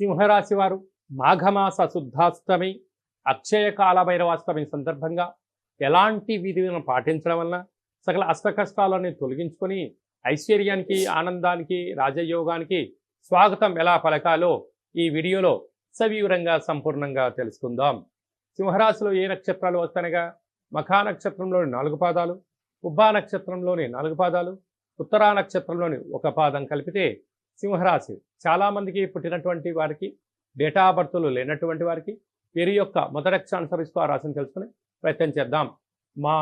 సింహరాశి వారు మాఘమాస శుద్ధాష్టమి అక్షయ కాలభైరవాష్టమి సందర్భంగా ఎలాంటి విధులను పాటించడం వలన సకల అష్టకష్టాలని తొలగించుకొని ఐశ్వర్యానికి ఆనందానికి రాజయోగానికి స్వాగతం ఎలా పలకాలో ఈ వీడియోలో సవివరంగా సంపూర్ణంగా తెలుసుకుందాం. సింహరాశిలో ఏ నక్షత్రాలు వస్తానగా మఖా నక్షత్రంలోని 4 పాదాలు, ఉబ్బా నక్షత్రంలోని 4 పాదాలు, ఉత్తరా నక్షత్రంలోని 1 పాదం కలిపితే సింహరాశి. చాలామందికి పుట్టినటువంటి వారికి డేటా ఆఫ్ బర్త్లు లేనటువంటి వారికి వీరి యొక్క మొదటి అక్షరాన్ని అనుసరిస్తూ ఆ రాశిని తెలుసుకుని ప్రయత్నం చేద్దాం. మా,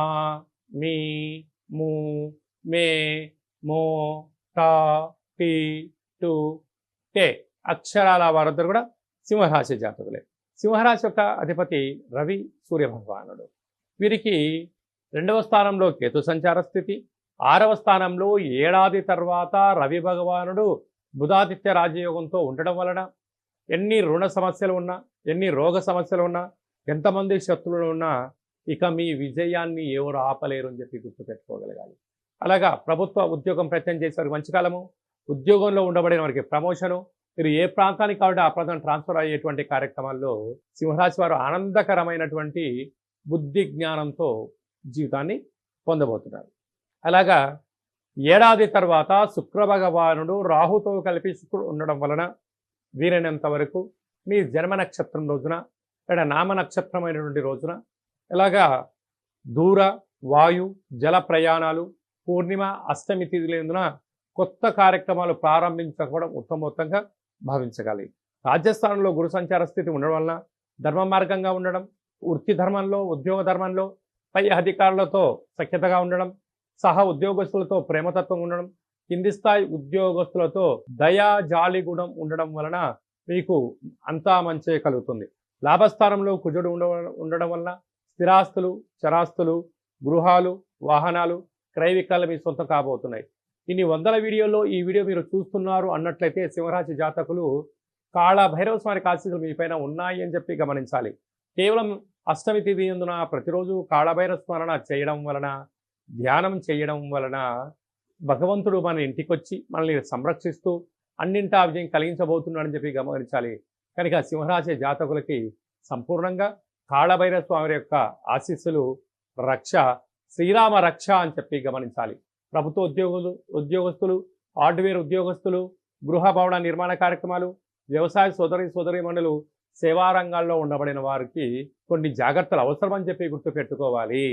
మీ, ము, మే, మో, టా, టీ, టు, టే అక్షరాల వారందరూ కూడా సింహరాశి జాతకులే. సింహరాశి యొక్క అధిపతి రవి సూర్య భగవానుడు. వీరికి 2వ స్థానంలో కేతు సంచార స్థితి, 6వ స్థానంలో ఏడాది తర్వాత రవి భగవానుడు బుధాదిత్య రాజయోగంతో ఉండడం వలన ఎన్ని రుణ సమస్యలు ఉన్నా, ఎన్ని రోగ సమస్యలు ఉన్నా, ఎంతమంది శత్రువులు ఉన్నా ఇక మీ విజయాన్ని ఎవరు ఆపలేరు అని చెప్పి గుర్తుపెట్టుకోగలగాలి. అలాగా ప్రభుత్వ ఉద్యోగం ప్రయత్నం చేసేవారికి మంచి కాలము, ఉద్యోగంలో ఉండబడిన వారికి ప్రమోషను, మీరు ఏ ప్రాంతానికి కాబట్టి ఆ ప్రాంతం ట్రాన్స్ఫర్ అయ్యేటువంటి కార్యక్రమాల్లో సింహరాశి వారు ఆనందకరమైనటువంటి బుద్ధి జ్ఞానంతో జీవితాన్ని పొందబోతున్నారు. అలాగా ఏడాది తర్వాత శుక్ర భగవానుడు రాహుతో కలిపి శుక్రుడు ఉండడం వలన వీరైనంత వరకు మీ జన్మ నక్షత్రం రోజున లేదా నామ నక్షత్రమైనటువంటి రోజున ఇలాగా దూర వాయు జల ప్రయాణాలు, పూర్ణిమ అష్టమి తిథులందున కొత్త కార్యక్రమాలు ప్రారంభించకపోవడం ఉత్తమోత్తంగా భావించగలి. రాజస్థానంలో గురు సంచార స్థితి ఉండడం వలన ధర్మ మార్గంగా ఉండడం, వృత్తి ధర్మంలో ఉద్యోగ ధర్మంలో పై అధికారులతో సఖ్యతగా ఉండడం, సహ ఉద్యోగస్తులతో ప్రేమతత్వం ఉండడం, కింది స్థాయి ఉద్యోగస్తులతో దయా జాలి గుణం ఉండడం వలన మీకు అంతా మంచే కలుగుతుంది. లాభస్థానంలో కుజుడు ఉండడం వలన స్థిరాస్తులు, చరాస్తులు, గృహాలు, వాహనాలు, క్రయ విక్రయాలు మీ సొంతం కాబోతున్నాయి. ఇన్ని వందల వీడియోల్లో ఈ వీడియో మీరు చూస్తున్నారు అన్నట్లయితే సింహరాశి జాతకులు కాళ భైరవ స్వామి ఆశీస్సులు మీ పైన ఉన్నాయి అని చెప్పి గమనించాలి. కేవలం అష్టమి తిథి యందున ప్రతిరోజు కాళభైరవ స్మరణ చేయడం వలన, ధ్యానం చేయడం వలన భగవంతుడు మన ఇంటికి వచ్చి మనల్ని సంరక్షిస్తూ అన్నింటా విజయం కలిగించబోతున్నాడని చెప్పి గమనించాలి. కనుక సింహరాశి జాతకులకి సంపూర్ణంగా కాళభైరవ స్వామి యొక్క ఆశీస్సులు, రక్ష, శ్రీరామ రక్ష అని చెప్పి గమనించాలి. ప్రభుత్వ ఉద్యోగస్తులు, హార్డ్వేర్ ఉద్యోగస్తులు, గృహ భవన నిర్మాణ కార్యక్రమాలు, వ్యవసాయ సోదరీమణులు, సేవా రంగాల్లో ఉండబడిన వారికి కొన్ని జాగ్రత్తలు అవసరమని చెప్పి గుర్తుపెట్టుకోవాలి.